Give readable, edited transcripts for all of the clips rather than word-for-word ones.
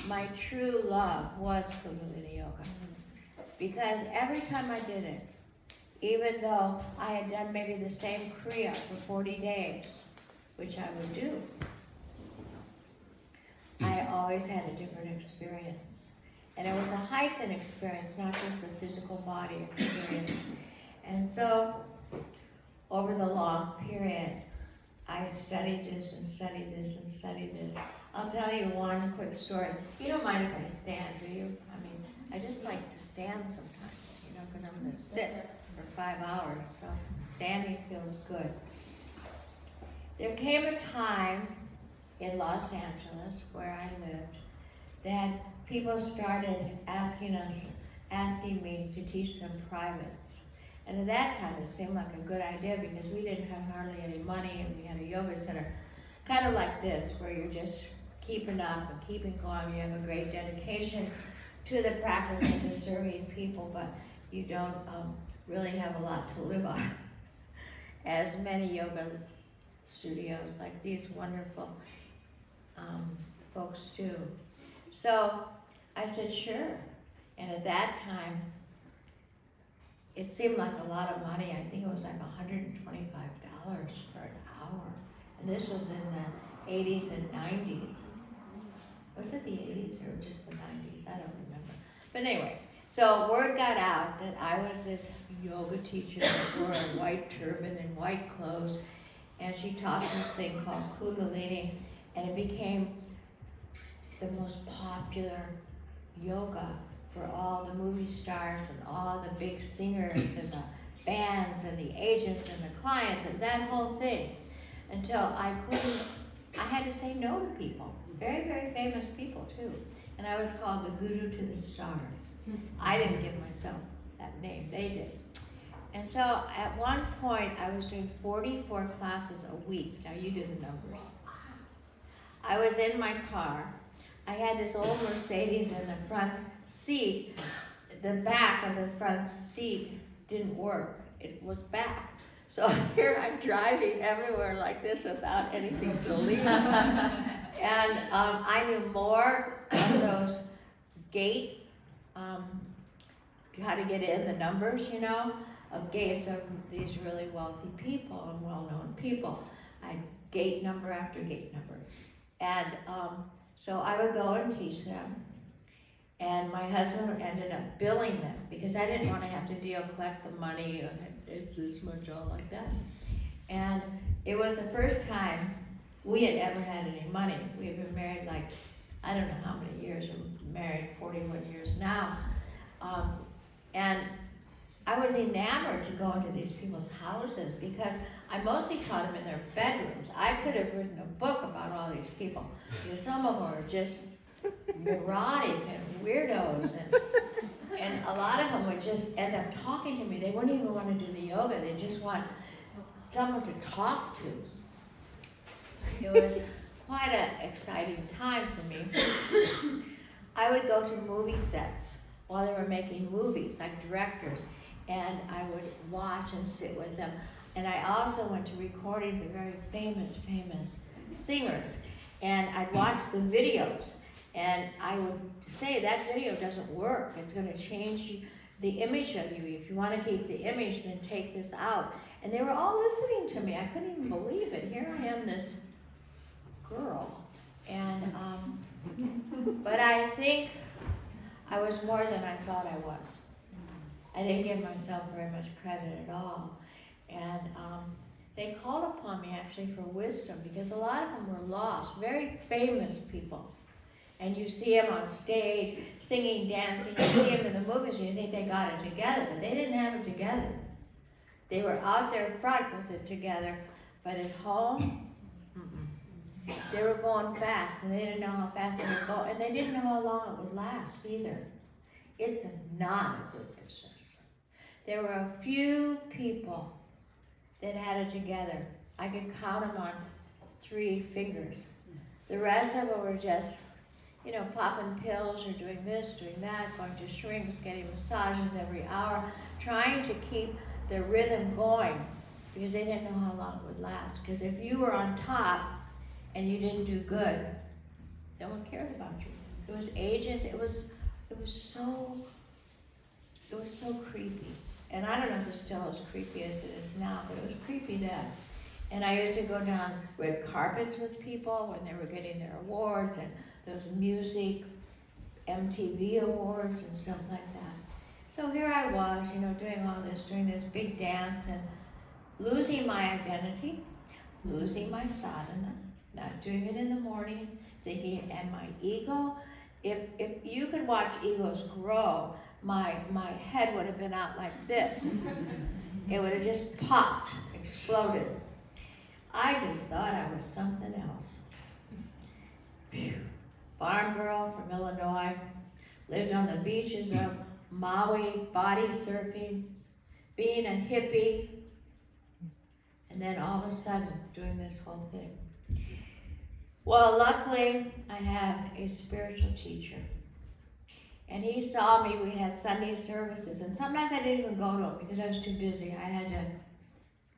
my true love was Kundalini Yoga. Because every time I did it, even though I had done maybe the same Kriya for 40 days, which I would do, I always had a different experience. And it was a heightened experience, not just a physical body experience. And so, over the long period, I studied this and studied this and studied this. I'll tell you one quick story. You don't mind if I stand, do you? I mean, I just like to stand sometimes, you know, because I'm going to sit for 5 hours, so standing feels good. There came a time in Los Angeles, where I lived, that people started asking me to teach them privates. And at that time, it seemed like a good idea because we didn't have hardly any money, and we had a yoga center, kind of like this, where you're just keeping up and keeping going. You have a great dedication to the practice and to serving people, but you don't really have a lot to live on, as many yoga studios like these wonderful folks do. So I said, sure. And at that time, it seemed like a lot of money. I think it was like $125 for an hour. And this was in the 80s and 90s. Was it the 80s or just the 90s? I don't remember. But anyway, so word got out that I was this yoga teacher that wore a white turban and white clothes. And she taught this thing called Kundalini. And it became the most popular yoga for all the movie stars and all the big singers and the bands and the agents and the clients and that whole thing, until I had to say no to people, very, very famous people too. And I was called the Guru to the Stars. I didn't give myself that name, they did. And so at one point I was doing 44 classes a week. Now you do the numbers. I was in my car. I had this old Mercedes in the front seat. The back of the front seat didn't work. It was back. So here I'm driving everywhere like this without anything to leave. And I knew more of those gate, how to get in the numbers, you know, of gates of these really wealthy people and well-known people. I gate number after gate number. And so I would go and teach them, and my husband ended up billing them because I didn't want to have to collect the money, and it's this much, all like that. And it was the first time we had ever had any money. We had been married like, I don't know how many years, we're married 41 years now. And I was enamored to go into these people's houses because I mostly taught them in their bedrooms. I could have written a book about all these people because some of them are just neurotic and weirdos, and a lot of them would just end up talking to me. They wouldn't even want to do the yoga. They just want someone to talk to. It was quite an exciting time for me. I would go to movie sets while they were making movies, like directors, and I would watch and sit with them. And I also went to recordings of very famous singers, and I'd watch the videos, and I would say, that video doesn't work. It's going to change the image of you. If you want to keep the image, then take this out. And they were all listening to me. I couldn't even believe it. Here I am, this girl. And, but I think I was more than I thought I was. I didn't give myself very much credit at all. And they called upon me actually for wisdom because a lot of them were lost, very famous people. And you see them on stage, singing, dancing, you see them in the movies and you think they got it together, but they didn't have it together. They were out there front with it together, but at home, they were going fast and they didn't know how fast they would go, and they didn't know how long it would last either. It's not a good business. There were a few people that had it together. I could count them on 3 fingers. The rest of them were just, you know, popping pills or doing this, doing that, going to shrinks, getting massages every hour, trying to keep the rhythm going because they didn't know how long it would last. Because if you were on top and you didn't do good, no one cared about you. It was agents. It was so creepy. And I don't know if it's still as creepy as it is now, but it was creepy then. And I used to go down red carpets with people when they were getting their awards, and those music, MTV awards and stuff like that. So here I was, doing all this, doing this big dance and losing my identity, losing my sadhana, not doing it in the morning, thinking, and my ego. If you could watch egos grow, my head would have been out like this. It would have just popped, exploded. I just thought I was something else. Farm girl from Illinois, lived on the beaches of Maui, body surfing, being a hippie, and then all of a sudden doing this whole thing. Well, luckily, I have a spiritual teacher. And he saw me. We had Sunday services, and sometimes I didn't even go to them because I was too busy. I had to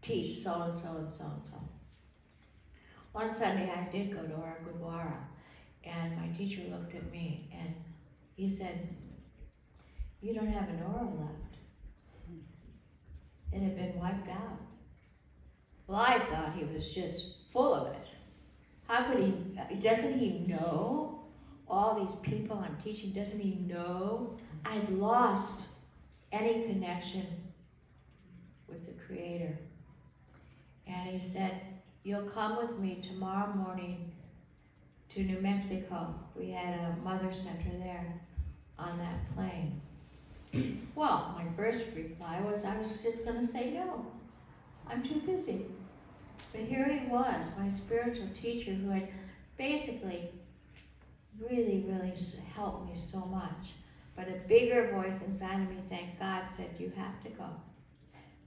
teach so and so and so and so. One Sunday I did go to our Gurdwara, and my teacher looked at me and he said, "You don't have an aura left." It had been wiped out. Well, I thought he was just full of it. How could he, doesn't he know all these people I'm teaching? Doesn't he know I'd lost any connection with the Creator? And he said, "You'll come with me tomorrow morning to New Mexico." We had a mother center there on that plane. Well, my first reply was I was just going to say no. I'm too busy. But here he was, my spiritual teacher, who had basically really, really helped me so much. But a bigger voice inside of me, thank God, said, "You have to go."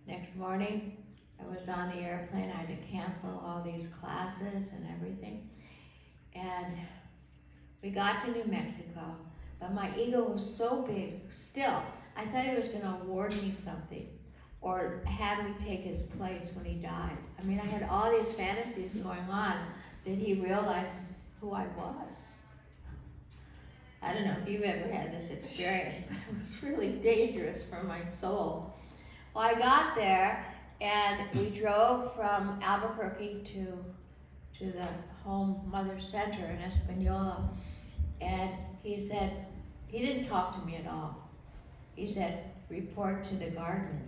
Next morning, I was on the airplane. I had to cancel all these classes and everything. And we got to New Mexico, but my ego was so big still. I thought he was going to award me something or have me take his place when he died. I mean, I had all these fantasies going on that he realized who I was. I don't know if you've ever had this experience, but it was really dangerous for my soul. Well, I got there, and we drove from Albuquerque to the home mother center in Espanola, and he said, he didn't talk to me at all. He said, "Report to the gardener."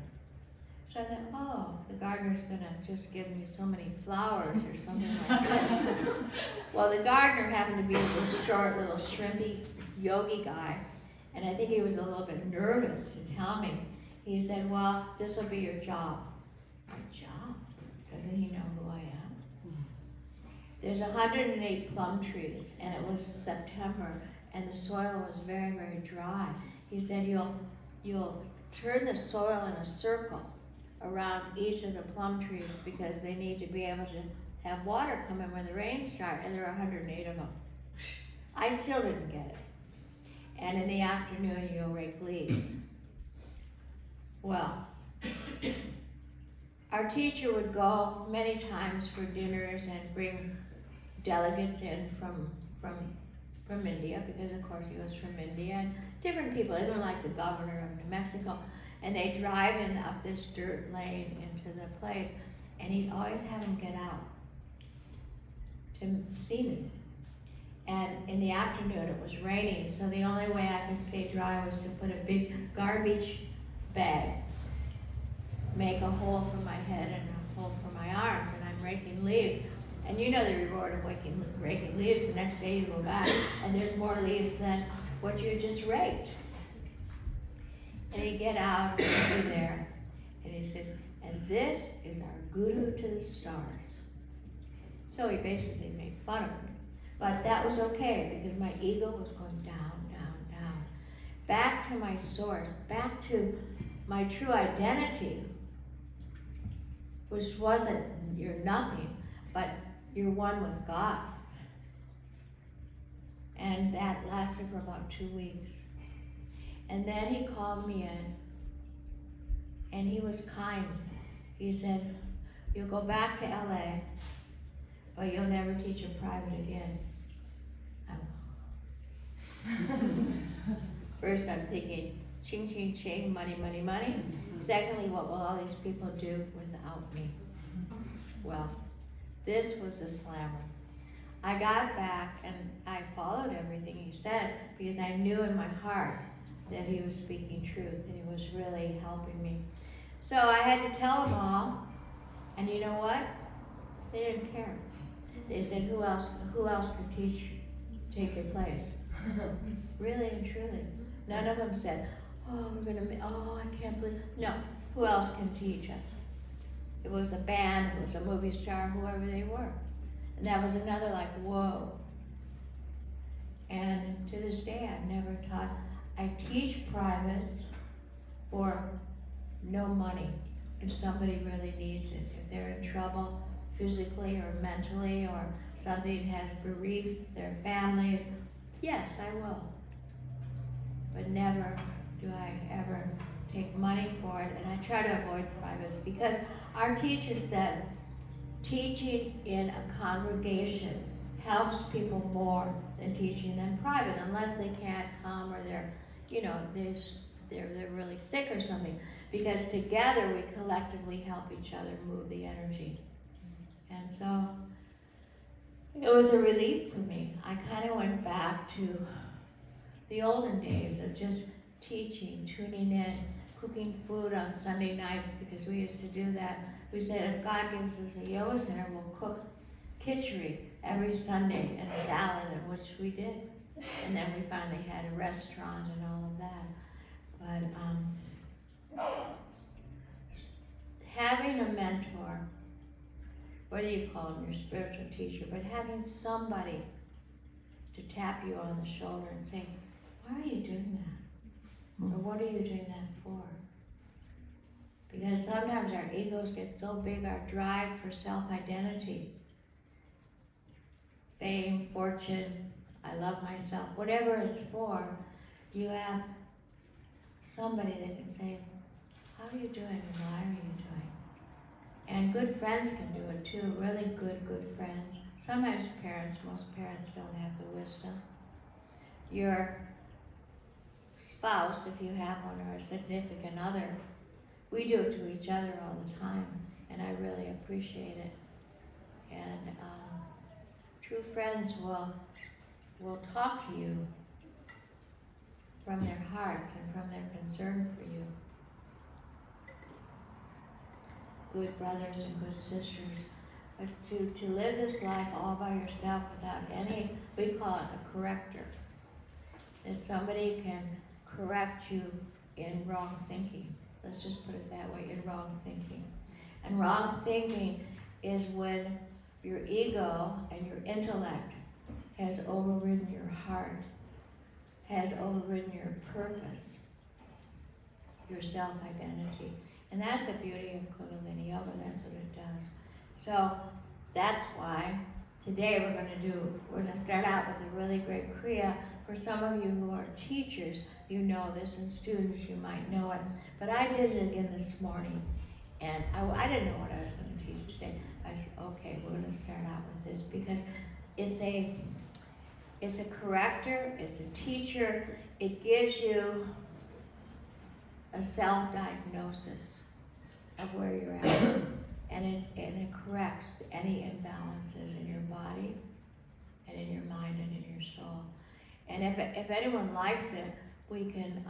So I thought, oh, the gardener's gonna just give me so many flowers or something like that. Well, the gardener happened to be this short little shrimpy yogi guy, and I think he was a little bit nervous to tell me. He said, "Well, this will be your job." My job? Doesn't he know who I am? There's 108 plum trees, and it was September, and the soil was very, very dry. He said, you'll turn the soil in a circle around each of the plum trees because they need to be able to have water come in when the rains start, and there are 108 of them. I still didn't get it. And in the afternoon, you'll rake leaves. Well, our teacher would go many times for dinners and bring delegates in from India, because of course he was from India, and different people, even like the governor of New Mexico, and they drive in up this dirt lane into the place, and he'd always have them get out to see me. And in the afternoon it was raining, so the only way I could stay dry was to put a big garbage bag, make a hole for my head and a hole for my arms, and I'm raking leaves. And you know the reward of raking leaves, the next day you go back and there's more leaves than what you just raked. And he'd get out and he'd be there, and he says, "And this is our guru to the stars." So he basically made fun of me. But that was okay, because my ego was going down, down, down. Back to my source, back to my true identity, which wasn't you're nothing, but you're one with God. And that lasted for about 2 weeks. And then he called me in, and he was kind. He said, "You'll go back to LA, but you'll never teach a private again." First, I'm thinking, ching, ching, ching, money, money, money. Secondly, what will all these people do without me? Well, this was a slammer. I got back and I followed everything he said because I knew in my heart that he was speaking truth and he was really helping me. So I had to tell them all, and you know what? They didn't care. They said, who else could take your place? Really and truly. None of them said, I can't believe. No, who else can teach us? It was a band, it was a movie star, whoever they were. And that was another like, whoa. And to this day, I've never taught. I teach privates for no money if somebody really needs it. If they're in trouble physically or mentally or something has bereaved their families, yes, I will. But never do I ever take money for it, and I try to avoid privates because our teacher said teaching in a congregation helps people more than teaching them private, unless they can't come or they're really sick or something. Because together we collectively help each other move the energy. And so it was a relief for me. I kind of went back to the olden days of just teaching, tuning in, cooking food on Sunday nights because we used to do that. We said if God gives us a yoga center, we'll cook khichdi every Sunday and salad, and which we did. And then we finally had a restaurant and all of that. But having a mentor, whether you call him your spiritual teacher, but having somebody to tap you on the shoulder and say, why are you doing that? Or what are you doing that for? Because sometimes our egos get so big, our drive for self-identity, fame, fortune, I love myself, whatever it's for, you have somebody that can say, how are you doing and why are you doing? And good friends can do it too, really good friends. Sometimes parents, most parents don't have the wisdom. Your spouse, if you have one, or a significant other, we do it to each other all the time, and I really appreciate it. And true friends will talk to you from their hearts and from their concern for you. Good brothers and good sisters. But to live this life all by yourself without any, we call it a corrector. That somebody can correct you in wrong thinking. Let's just put it that way, in wrong thinking. And wrong thinking is when your ego and your intellect has overridden your heart, has overridden your purpose, your self-identity. And that's the beauty of Kundalini Yoga, that's what it does. So that's why today we're going to start out with a really great Kriya. For some of you who are teachers, you know this, and students, you might know it. But I did it again this morning, and I didn't know what I was going to teach today. I said, okay, we're going to start out with this because it's a corrector, it's a teacher. It gives you a self-diagnosis of where you're at, and it corrects any imbalances in your body and in your mind and in your soul. And if anyone likes it, we can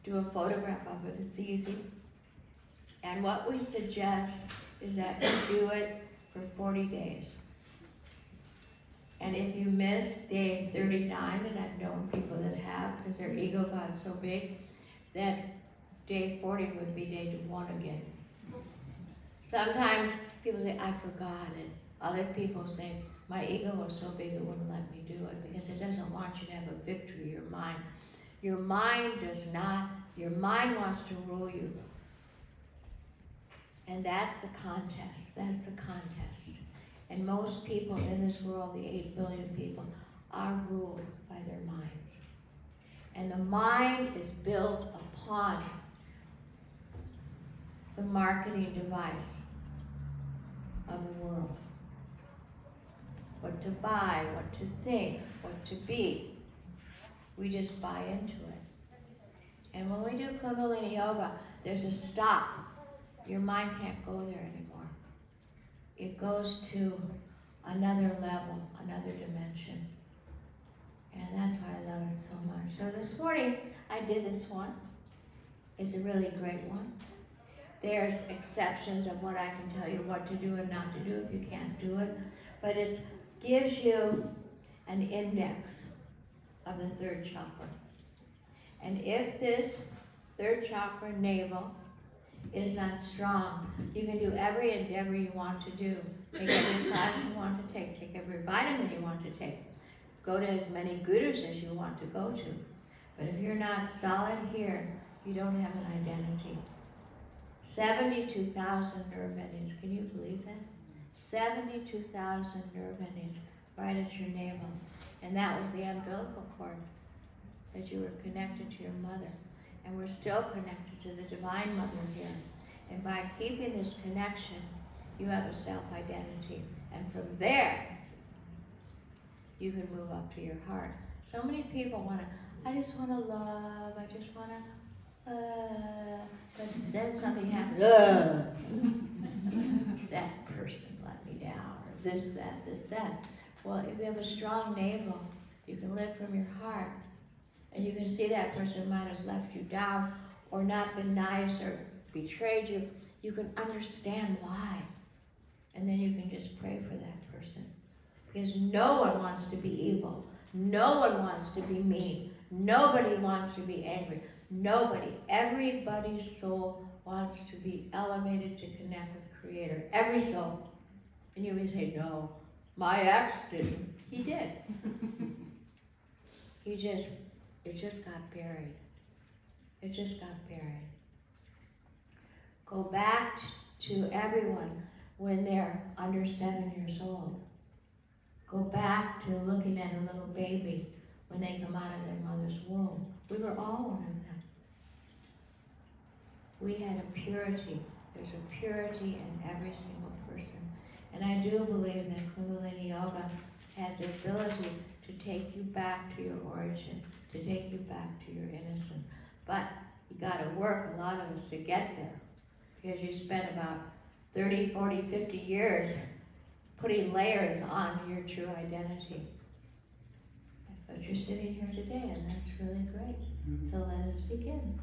do a photograph of it. It's easy. And what we suggest is that you do it for 40 days. And if you miss day 39, and I've known people that have, because their ego got so big, that day 40 would be day 1 again. Sometimes people say, I forgot it. Other people say, my ego was so big it wouldn't let me do it because it doesn't want you to have a victory, your mind. Your mind does not, your mind wants to rule you. And that's the contest, And most people in this world, the 8 billion people, are ruled by their minds. And the mind is built upon the marketing device of the world. What to buy, what to think, what to be. We just buy into it. And when we do Kundalini Yoga, there's a stop. Your mind can't go there anymore. It goes to another level, another dimension. And that's why I love it so much. So this morning, I did this one. It's a really great one. There's exceptions of what I can tell you what to do and not to do if you can't do it. But it gives you an index of the third chakra. And if this third chakra, navel, is not strong, you can do every endeavor you want to do. Take every class you want to take every vitamin you want to take. Go to as many gurus as you want to go to. But if you're not solid here, you don't have an identity. 72,000 nerve endings. Can you believe that? 72,000 nerve endings right at your navel. And that was the umbilical cord that you were connected to your mother. And we're still connected to the Divine Mother here. And by keeping this connection, you have a self-identity. And from there, you can move up to your heart. So many people want to, I just want to love, I just want to, but then something happens, that person let me down, or this, that. Well, if you have a strong navel, you can live from your heart. And you can see that person might have left you down, or not been nice, or betrayed you. You can understand why. And then you can just pray for that person. Because no one wants to be evil. No one wants to be mean. Nobody wants to be angry. Nobody. Everybody's soul wants to be elevated to connect with Creator. Every soul. And you may say, no, my ex didn't. He did. It just got buried. It just got buried. Go back to everyone when they're under 7 years old. Go back to looking at a little baby when they come out of their mother's womb. We were all one of them. We had a purity. There's a purity in every single person. And I do believe that Kundalini Yoga has the ability to take you back to your origin, to take you back to your innocence. But you got to work, a lot of us, to get there. Because you spent about 30, 40, 50 years putting layers on your true identity. But you're sitting here today, and that's really great. So let us begin.